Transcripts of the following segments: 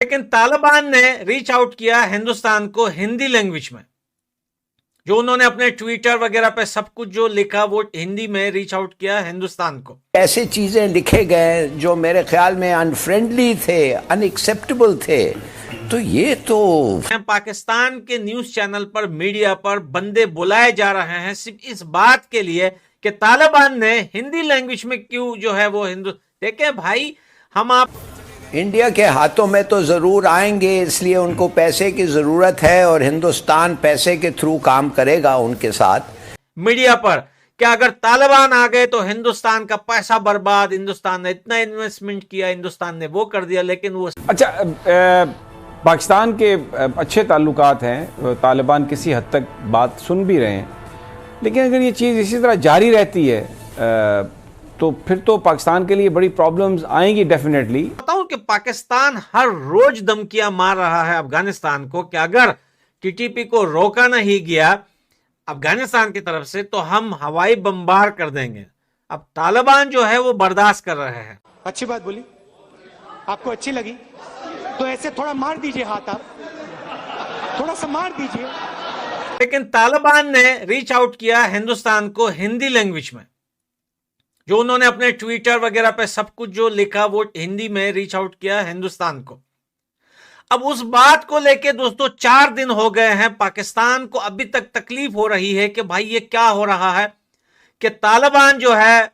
लेकिन तालिबान ने reach out किया हिंदुस्तान को हिंदी लैंग्वेज में। जो उन्होंने अपने ट्विटर वगैरह पे सब कुछ जो लिखा वो हिंदी में रीच आउट किया हिंदुस्तान को। ऐसी चीजें लिखे गए जो मेरे ख्याल में अनफ्रेंडली थे, अनएक्सेप्टेबल थे, तो ये तो पाकिस्तान के न्यूज चैनल पर, मीडिया पर बंदे बुलाए जा रहे हैं सिर्फ इस बात के लिए कि तालिबान ने हिंदी लैंग्वेज में क्यों जो है वो हिंदू। देखें भाई, हम आप इंडिया के हाथों में तो जरूर आएंगे, इसलिए उनको पैसे की जरूरत है और हिंदुस्तान पैसे के थ्रू काम करेगा उनके साथ। मीडिया पर क्या अगर तालिबान आ गए तो हिंदुस्तान का पैसा बर्बाद, हिंदुस्तान ने इतना इन्वेस्टमेंट किया, हिंदुस्तान ने वो कर दिया, लेकिन वो अच्छा, पाकिस्तान के अच्छे ताल्लुकात हैं, तालिबान किसी हद तक बात सुन भी रहे हैं, लेकिन अगर ये चीज़ इसी तरह जारी रहती है तो फिर तो पाकिस्तान के लिए बड़ी प्रॉब्लम्स आएंगी डेफिनेटली। बताऊं कि पाकिस्तान हर रोज धमकियां मार रहा है अफगानिस्तान को कि अगर टीटीपी को रोका नहीं गया अफगानिस्तान की तरफ से तो हम हवाई बमबार कर देंगे। अब तालिबान जो है वो बर्दाश्त कर रहे हैं। अच्छी बात बोली, आपको अच्छी लगी तो ऐसे थोड़ा मार दीजिए हाथ, आप थोड़ा सा मार दीजिए। लेकिन तालिबान ने रीच आउट किया हिंदुस्तान को हिंदी लैंग्वेज में। जो उन्होंने अपने ट्विटर वगैरह पे सब कुछ जो लिखा वो हिंदी में रीच आउट किया हिंदुस्तान को। अब उस बात को लेके दोस्तों 4 दिन हो गए हैं, पाकिस्तान को अभी तक तकलीफ हो रही है कि भाई ये क्या हो रहा है कि तालिबान जो है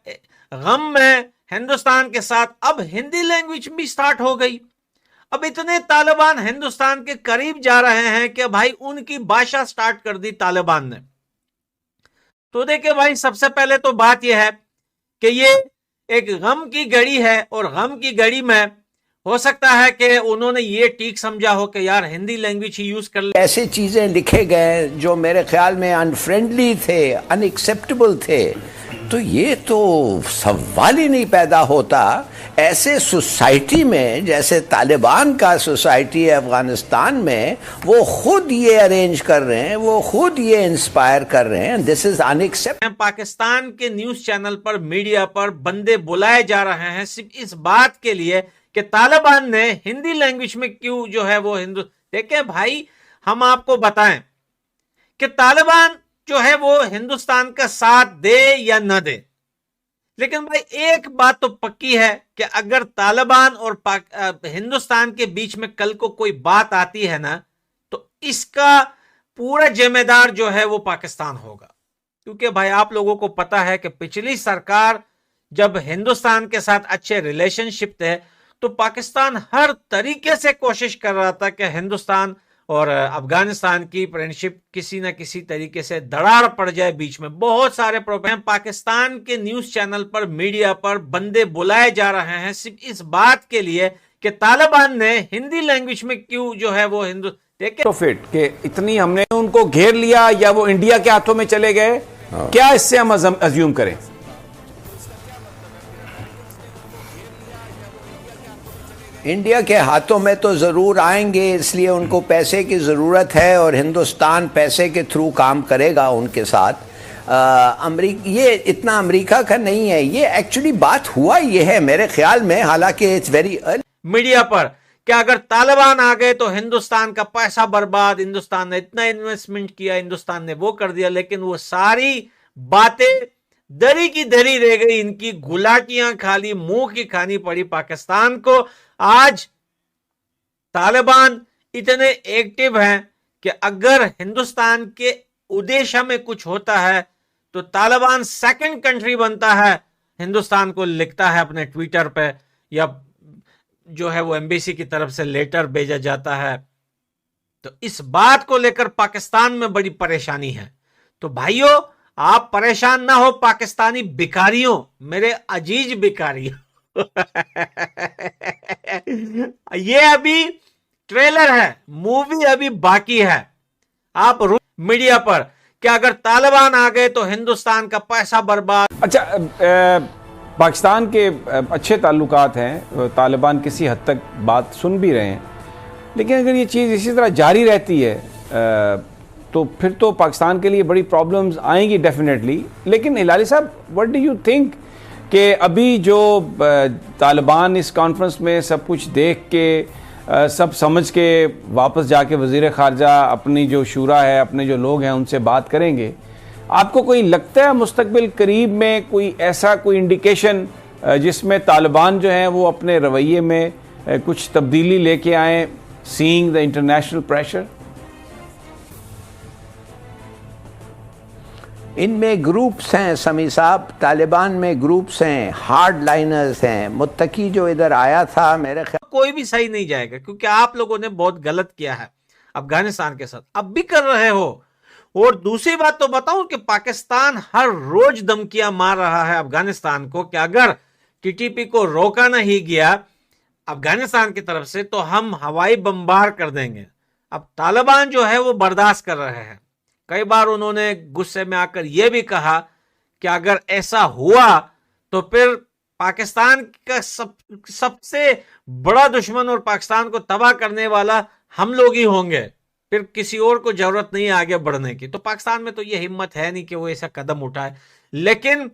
गम में हिंदुस्तान के साथ अब हिंदी लैंग्वेज भी स्टार्ट हो गई। अब इतने तालिबान हिंदुस्तान के करीब जा रहे हैं कि भाई उनकी भाषा स्टार्ट कर दी तालिबान ने। तो देखिए भाई, सबसे पहले तो बात यह है कि ये एक गम की घड़ी है और गम की घड़ी में हो सकता है कि उन्होंने ये ठीक समझा हो कि यार हिंदी लैंग्वेज ही यूज कर ले। ऐसी चीजें लिखे गए जो मेरे ख्याल में अनफ्रेंडली थे, अनएक्सेप्टेबल थे, तो ये तो सवाल ही नहीं पैदा होता। ऐसे सोसाइटी में जैसे तालिबान का सोसाइटी है अफगानिस्तान में, वो खुद ये अरेंज कर रहे हैं, वो खुद ये इंस्पायर कर रहे हैं। This is unacceptable. पाकिस्तान के न्यूज चैनल पर, मीडिया पर बंदे बुलाए जा रहे हैं सिर्फ इस बात के लिए कि तालिबान ने हिंदी लैंग्वेज में क्यों जो है वो हिंदू। देखें भाई, हम आपको बताएं कि तालिबान जो है वो हिंदुस्तान का साथ दे या न दे, लेकिन भाई एक बात तो पक्की है कि अगर तालिबान और हिंदुस्तान के बीच में कल को कोई बात आती है ना, तो इसका पूरा जिम्मेदार जो है वो पाकिस्तान होगा। क्योंकि भाई आप लोगों को पता है कि पिछली सरकार जब हिंदुस्तान के साथ अच्छे रिलेशनशिप थे तो पाकिस्तान हर तरीके से कोशिश कर रहा था कि हिंदुस्तान और अफगानिस्तान की फ्रेंडशिप किसी ना किसी तरीके से दरार पड़ जाए बीच में। बहुत सारे प्रोग्राम पाकिस्तान के न्यूज चैनल पर, मीडिया पर बंदे बुलाए जा रहे हैं सिर्फ इस बात के लिए कि तालिबान ने हिंदी लैंग्वेज में क्यों जो है वो हिंदू। देखिए तो फिट कि इतनी हमने उनको घेर लिया या वो इंडिया के हाथों में चले गए, क्या इससे हम अज्यूम करें? इंडिया के हाथों में तो जरूर आएंगे, इसलिए उनको पैसे की जरूरत है और हिंदुस्तान पैसे के थ्रू काम करेगा उनके साथ। ये इतना अमेरिका का नहीं है, ये एक्चुअली बात हुआ ये है मेरे ख्याल में, हालांकि इट्स वेरी अर्ली। मीडिया पर क्या अगर तालिबान आ गए तो हिंदुस्तान का पैसा बर्बाद, हिंदुस्तान ने इतना इन्वेस्टमेंट किया, हिंदुस्तान ने वो कर दिया, लेकिन वो सारी बातें दरी की दरी रह गई। इनकी गुलाटियां खाली, मुंह की खानी पड़ी पाकिस्तान को। आज तालिबान इतने एक्टिव हैं कि अगर हिंदुस्तान के उद्देश्य में कुछ होता है तो तालिबान सेकंड कंट्री बनता है, हिंदुस्तान को लिखता है अपने ट्विटर पे, या जो है वो एम्बेसी की तरफ से लेटर भेजा जाता है। तो इस बात को लेकर पाकिस्तान में बड़ी परेशानी है। तो भाइयों, आप परेशान ना हो पाकिस्तानी भिखारियों, मेरे अजीज भिखारियों। ये अभी ट्रेलर है, मूवी अभी बाकी है। आप मीडिया पर क्या अगर तालिबान आ गए तो हिंदुस्तान का पैसा बर्बाद। अच्छा, पाकिस्तान के अच्छे ताल्लुकात हैं, तालिबान किसी हद तक बात सुन भी रहे हैं, लेकिन अगर ये चीज़ इसी तरह जारी रहती है तो फिर तो पाकिस्तान के लिए बड़ी प्रॉब्लम्स आएंगी डेफिनेटली। लेकिन हिलाली साहब, व्हाट डू यू थिंक कि अभी जो तालिबान इस कॉन्फ्रेंस में सब कुछ देख के सब समझ के वापस जाके वज़ीर ख़ारजा अपनी जो शूरा है, अपने जो लोग हैं उनसे बात करेंगे। आपको कोई लगता है मुस्तकबिल करीब में कोई ऐसा कोई इंडिकेशन जिसमें तालिबान जो हैं वो अपने रवैये में कुछ तब्दीली लेके आएँ, सीइंग द इंटरनेशनल प्रेशर? इनमें ग्रुप्स हैं समी साहब, तालिबान में ग्रुप्स हैं, हार्ड लाइनर्स हैं। मुत्तकी जो इधर आया था, मेरे ख्याल कोई भी सही नहीं जाएगा, क्योंकि आप लोगों ने बहुत गलत किया है अफगानिस्तान के साथ, अब भी कर रहे हो। और दूसरी बात तो बताऊं कि पाकिस्तान हर रोज धमकियां मार रहा है अफगानिस्तान को कि अगर टीटीपी को रोका नहीं गया अफगानिस्तान की तरफ से तो हम हवाई बमबार कर देंगे। अब तालिबान जो है वो बर्दाश्त कर रहे हैं। कई बार उन्होंने गुस्से में आकर यह भी कहा कि अगर ऐसा हुआ तो फिर पाकिस्तान का सबसे बड़ा दुश्मन और पाकिस्तान को तबाह करने वाला हम लोग ही होंगे, फिर किसी और को जरूरत नहीं है आगे बढ़ने की। तो पाकिस्तान में तो यह हिम्मत है नहीं कि वो ऐसा कदम उठाए, लेकिन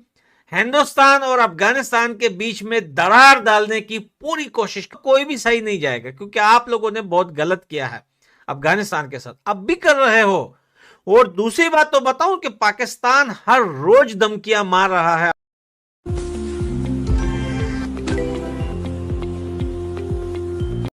हिंदुस्तान और अफगानिस्तान के बीच में दरार डालने की पूरी कोशिश, कोई भी सही नहीं जाएगा, क्योंकि आप लोगों ने बहुत गलत किया है अफगानिस्तान के साथ, अब भी कर रहे हो। और दूसरी बात तो बताऊं कि पाकिस्तान हर रोज धमकियां मार रहा है